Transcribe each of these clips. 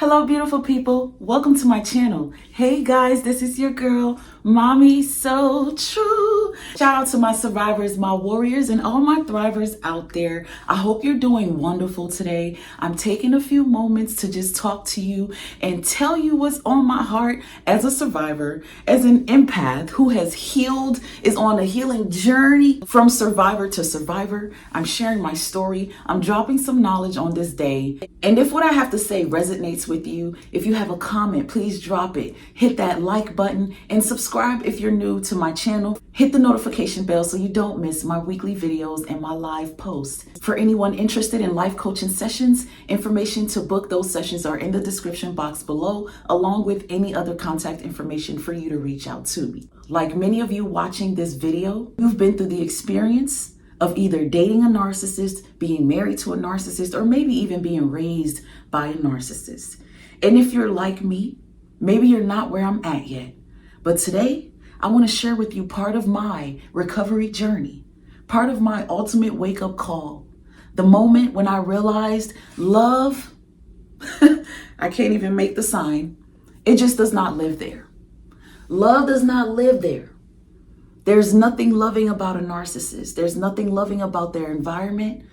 Hello, beautiful people. Welcome to my channel. Hey guys, this is your girl, Mommy So True. Shout out to my survivors, my warriors, and all my thrivers out there. I hope you're doing wonderful today. I'm taking a few moments to just talk to you and tell you what's on my heart as a survivor, as an empath who has healed, is on a healing journey from survivor to survivor. I'm sharing my story. I'm dropping some knowledge on this day. And if what I have to say resonates with you, if you have a comment, please drop it. Hit that like button and subscribe if you're new to my channel. Hit the notification bell so you don't miss my weekly videos and my live posts. For anyone interested in life coaching sessions, information to book those sessions are in the description box below, along with any other contact information for you to reach out to me. Like many of you watching this video, you've been through the experience of either dating a narcissist, being married to a narcissist, or maybe even being raised by a narcissist. And if you're like me, maybe you're not where I'm at yet. But today, I want to share with you part of my recovery journey, part of my ultimate wake-up call, the moment when I realized love, I can't even make the sign, it just does not live there. Love does not live there. There's nothing loving about a narcissist. There's nothing loving about their environment.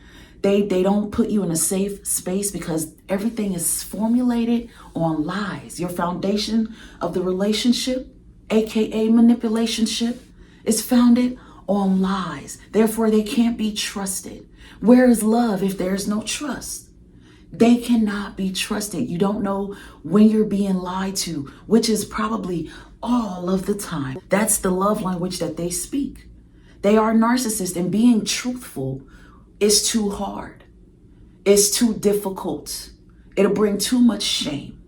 They don't put you in a safe space because everything is formulated on lies. Your foundation of the relationship, aka manipulationship, is founded on lies. Therefore, they can't be trusted. Where is love if there's no trust? They cannot be trusted. You don't know when you're being lied to, which is probably all of the time. That's the love language that they speak. They are narcissists, and being truthful is too hard. It's too difficult. It'll bring too much shame.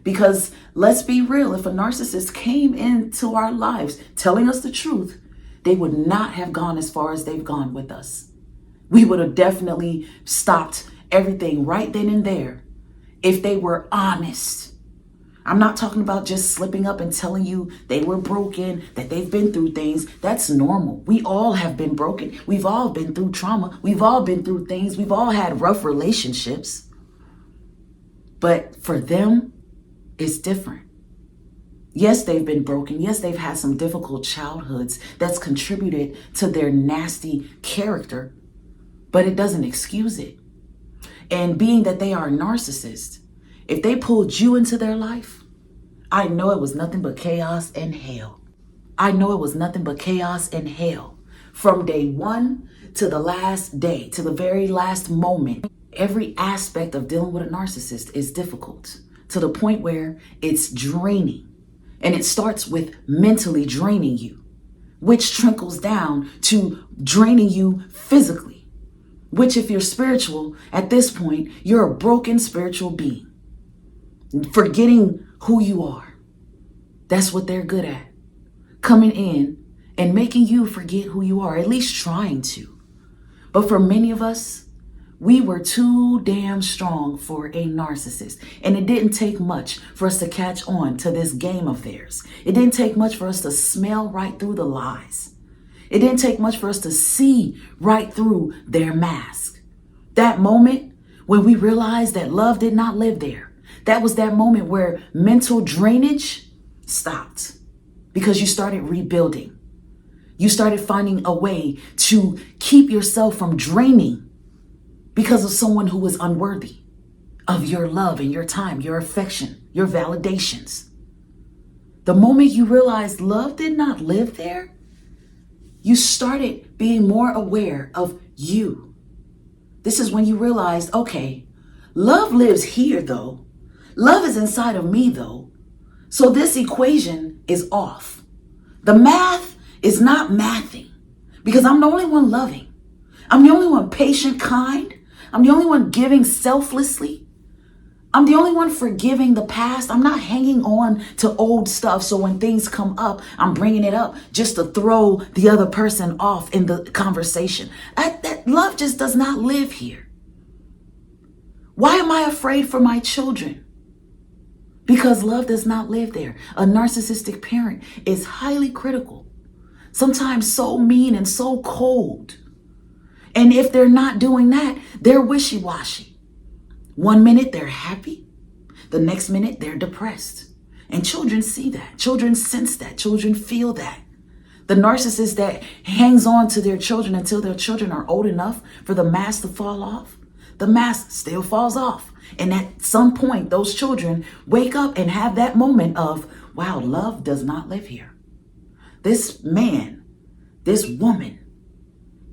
Because let's be real, if a narcissist came into our lives telling us the truth, they would not have gone as far as they've gone with us. We would have definitely stopped everything right then and there if they were honest. I'm not talking about just slipping up and telling you they were broken, that they've been through things. That's normal. We all have been broken. We've all been through trauma. We've all been through things. We've all had rough relationships. But for them, it's different. Yes, they've been broken. Yes, they've had some difficult childhoods that's contributed to their nasty character, but it doesn't excuse it. And being that they are a narcissist, if they pulled you into their life, I know it was nothing but chaos and hell. I know it was nothing but chaos and hell. From day one to the last day, to the very last moment, every aspect of dealing with a narcissist is difficult to the point where it's draining. And it starts with mentally draining you, which trickles down to draining you physically. Which, if you're spiritual, at this point, you're a broken spiritual being. Forgetting who you are. That's what they're good at. Coming in and making you forget who you are, at least trying to. But for many of us, we were too damn strong for a narcissist. And it didn't take much for us to catch on to this game of theirs. It didn't take much for us to smell right through the lies. It didn't take much for us to see right through their mask. That moment when we realized that love did not live there, that was that moment where mental drainage stopped because you started rebuilding. You started finding a way to keep yourself from draining because of someone who was unworthy of your love and your time, your affection, your validations. The moment you realized love did not live there, you started being more aware of you. This is when you realized, okay, love lives here though. Love is inside of me though. So this equation is off. The math is not mathing because I'm the only one loving. I'm the only one patient, kind. I'm the only one giving selflessly. I'm the only one forgiving the past. I'm not hanging on to old stuff. So when things come up, I'm bringing it up just to throw the other person off in the conversation. That love just does not live here. Why am I afraid for my children? Because love does not live there. A narcissistic parent is highly critical, sometimes so mean and so cold. And if they're not doing that, they're wishy-washy. One minute they're happy, The next minute, they're depressed. And children see that. Children sense that. Children feel that. The narcissist that hangs on to their children until their children are old enough for the mask to fall off, the mask still falls off. And at some point, those children wake up and have that moment of, wow, love does not live here. This man, this woman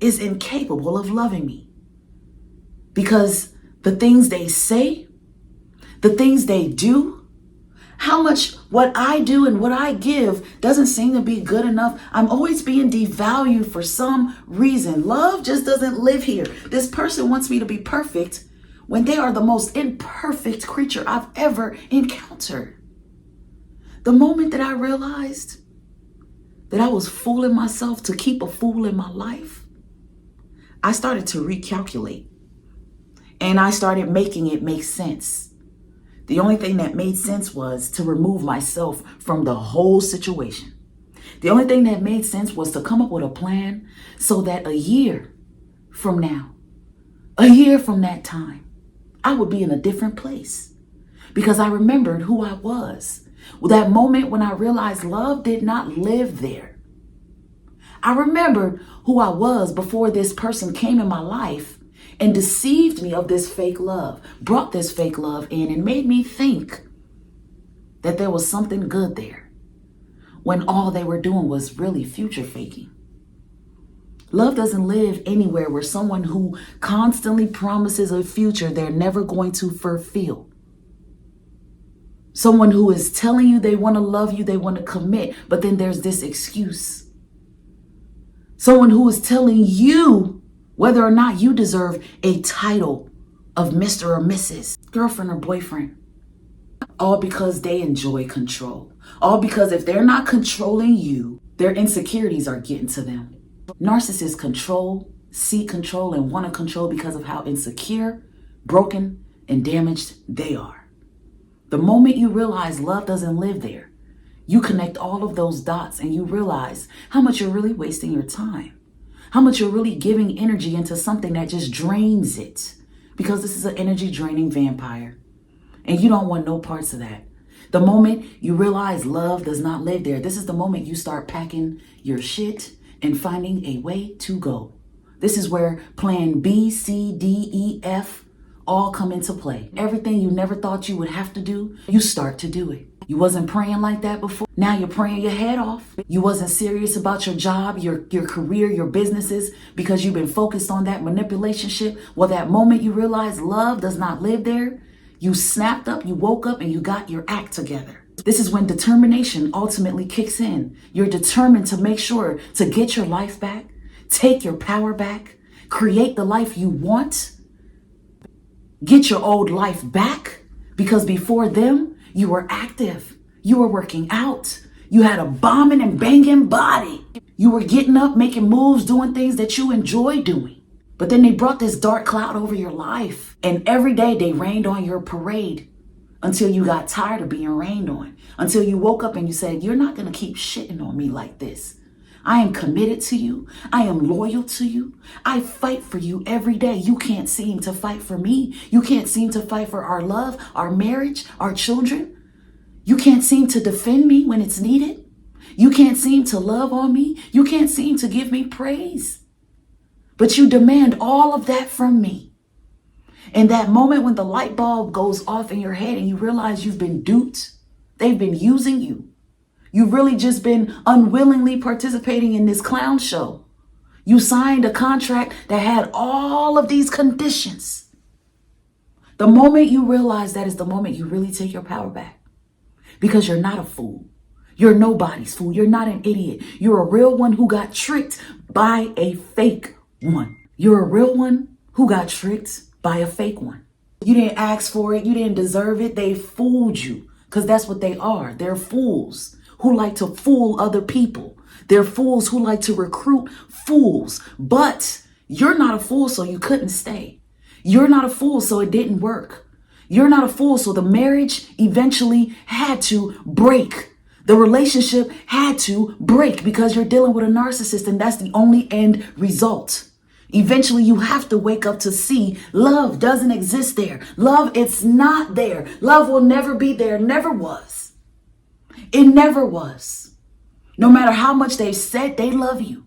is incapable of loving me. Because the things they say, the things they do, how much what I do and what I give doesn't seem to be good enough. I'm always being devalued for some reason. Love just doesn't live here. This person wants me to be perfect when they are the most imperfect creature I've ever encountered. The moment that I realized that I was fooling myself to keep a fool in my life, I started to recalculate and I started making it make sense. The only thing that made sense was to remove myself from the whole situation. The only thing that made sense was to come up with a plan so that a year from now, a year from that time, I would be in a different place because I remembered who I was. That moment when I realized love did not live there. I remembered who I was before this person came in my life and deceived me of this fake love, brought this fake love in and made me think that there was something good there when all they were doing was really future faking. Love doesn't live anywhere where someone who constantly promises a future they're never going to fulfill. Someone who is telling you they want to love you, they want to commit, but then there's this excuse. Someone who is telling you whether or not you deserve a title of Mr. or Mrs., girlfriend or boyfriend. All because they enjoy control. All because if they're not controlling you, their insecurities are getting to them. Narcissists control, seek control, and want to control because of how insecure, broken, and damaged they are. The moment you realize love doesn't live there, you connect all of those dots and you realize how much you're really wasting your time. How much you're really giving energy into something that just drains it. Because this is an energy draining vampire. And you don't want no parts of that. The moment you realize love does not live there, this is the moment you start packing your shit and finding a way to go. This is where plan B, C, D, E, F all come into play. Everything you never thought you would have to do, you start to do it. You wasn't praying like that before. Now you're praying your head off. You wasn't serious about your job, your career, your businesses because you've been focused on that manipulation shit. Well, that moment you realize love does not live there, you snapped up, you woke up, and you got your act together. This is when determination ultimately kicks in. You're determined to make sure to get your life back, take your power back, create the life you want, get your old life back because before them, you were active. You were working out. You had a bombing and banging body. You were getting up, making moves, doing things that you enjoy doing. But then they brought this dark cloud over your life. And every day they rained on your parade until you got tired of being rained on. Until you woke up and you said, you're not going to keep shitting on me like this. I am committed to you. I am loyal to you. I fight for you every day. You can't seem to fight for me. You can't seem to fight for our love, our marriage, our children. You can't seem to defend me when it's needed. You can't seem to love on me. You can't seem to give me praise. But you demand all of that from me. And that moment when the light bulb goes off in your head and you realize you've been duped, they've been using you. You've really just been unwillingly participating in this clown show. You signed a contract that had all of these conditions. The moment you realize that is the moment you really take your power back. Because you're not a fool. You're nobody's fool. You're not an idiot. You're a real one who got tricked by a fake one. You're a real one who got tricked by a fake one. You didn't ask for it. You didn't deserve it. They fooled you because that's what they are. They're fools who like to fool other people. They're fools who like to recruit fools. But you're not a fool, so you couldn't stay. You're not a fool, so it didn't work. You're not a fool, so the marriage eventually had to break. The relationship had to break because you're dealing with a narcissist, and that's the only end result. Eventually, you have to wake up to see love doesn't exist there. Love, it's not there. Love will never be there. Never was. It never was. No matter how much they've said they love you,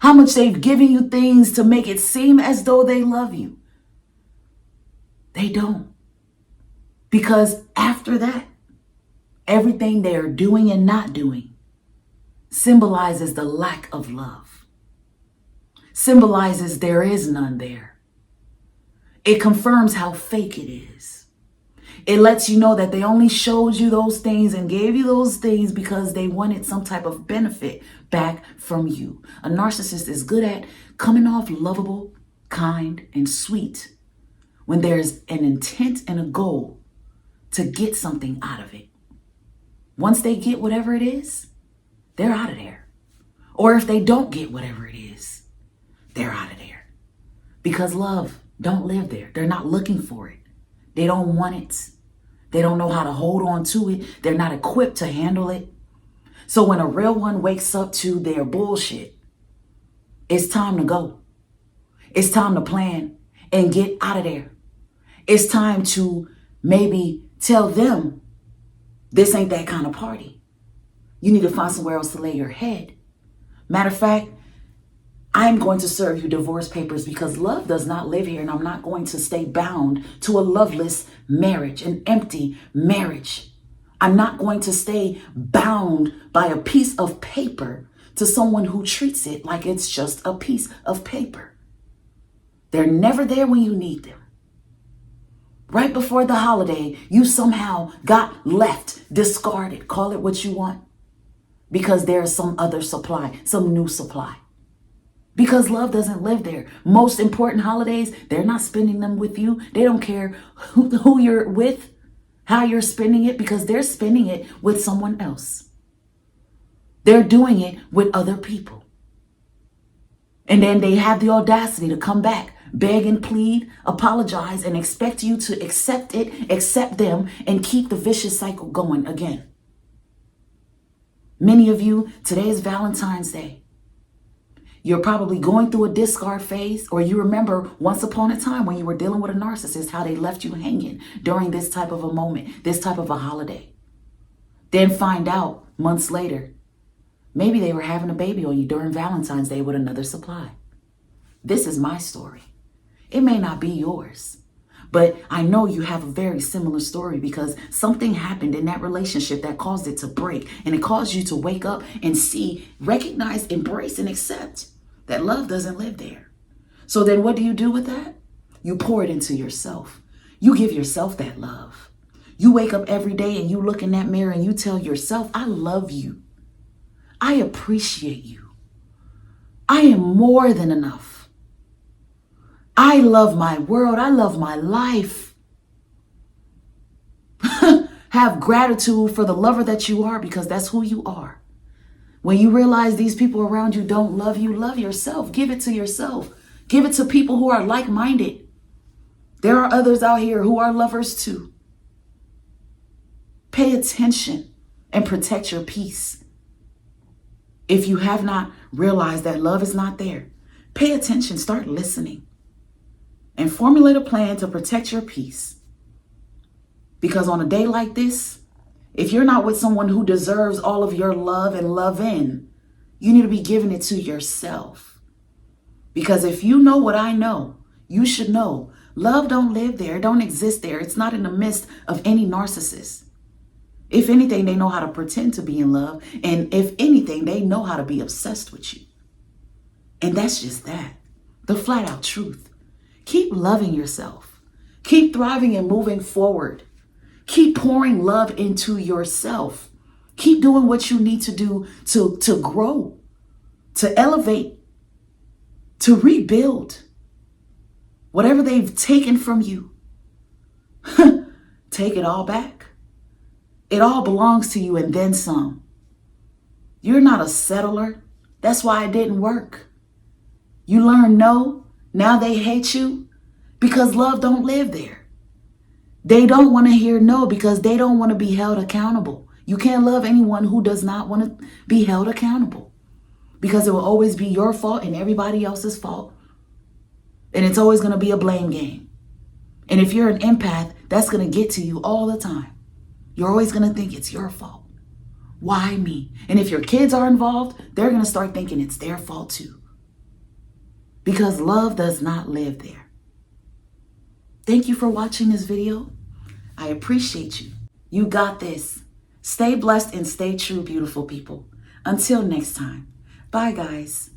how much they've given you things to make it seem as though they love you, they don't. Because after that, everything they are doing and not doing symbolizes the lack of love, symbolizes there is none there. It confirms how fake it is. It lets you know that they only showed you those things and gave you those things because they wanted some type of benefit back from you. A narcissist is good at coming off lovable, kind, and sweet when there's an intent and a goal to get something out of it. Once they get whatever it is, they're out of there. Or if they don't get whatever it is, they're out of there. Because love don't live there. They're not looking for it. They don't want it. They don't know how to hold on to it. They're not equipped to handle it. So when a real one wakes up to their bullshit, it's time to go. It's time to plan and get out of there. It's time to maybe tell them this ain't that kind of party. You need to find somewhere else to lay your head. Matter of fact, I'm going to serve you divorce papers because love does not live here, and I'm not going to stay bound to a loveless marriage, an empty marriage. I'm not going to stay bound by a piece of paper to someone who treats it like it's just a piece of paper. They're never there when you need them. Right before the holiday, you somehow got left, discarded, call it what you want, because there's some other supply, some new supply. Because love doesn't live there. Most important holidays, they're not spending them with you. They don't care who you're with, how you're spending it, because they're spending it with someone else. They're doing it with other people. And then they have the audacity to come back, beg and plead, apologize, and expect you to accept it, accept them, and keep the vicious cycle going again. Many of you, today is Valentine's Day. You're probably going through a discard phase, or you remember once upon a time when you were dealing with a narcissist, how they left you hanging during this type of a moment, this type of a holiday. Then find out months later, maybe they were having a baby on you during Valentine's Day with another supply. This is my story. It may not be yours, but I know you have a very similar story because something happened in that relationship that caused it to break, and it caused you to wake up and see, recognize, embrace, and accept that love doesn't live there. So then what do you do with that? You pour it into yourself. You give yourself that love. You wake up every day and you look in that mirror and you tell yourself, I love you. I appreciate you. I am more than enough. I love my world. I love my life. Have gratitude for the lover that you are, because that's who you are. When you realize these people around you don't love you, love yourself. Give it to yourself. Give it to people who are like-minded. There are others out here who are lovers too. Pay attention and protect your peace. If you have not realized that love is not there, pay attention, start listening, and formulate a plan to protect your peace. Because on a day like this, if you're not with someone who deserves all of your love and love in, you need to be giving it to yourself. Because if you know what I know, you should know love don't live there, don't exist there. It's not in the midst of any narcissist. If anything, they know how to pretend to be in love. And if anything, they know how to be obsessed with you. And that's just that. The flat out truth. Keep loving yourself. Keep thriving and moving forward. Keep pouring love into yourself. Keep doing what you need to do to grow, to elevate, to rebuild. Whatever they've taken from you, take it all back. It all belongs to you and then some. You're not a settler. That's why it didn't work. You learn no, now they hate you because love don't live there. They don't want to hear no because they don't want to be held accountable. You can't love anyone who does not want to be held accountable, because it will always be your fault and everybody else's fault And it's always going to be a blame game. And if you're an empath, that's going to get to you all the time. You're always going to think it's your fault. Why me? And if your kids are involved, they're going to start thinking it's their fault too. Because love does not live there. Thank you for watching this video. I appreciate you. You got this. Stay blessed and stay true, beautiful people. Until next time. Bye, guys.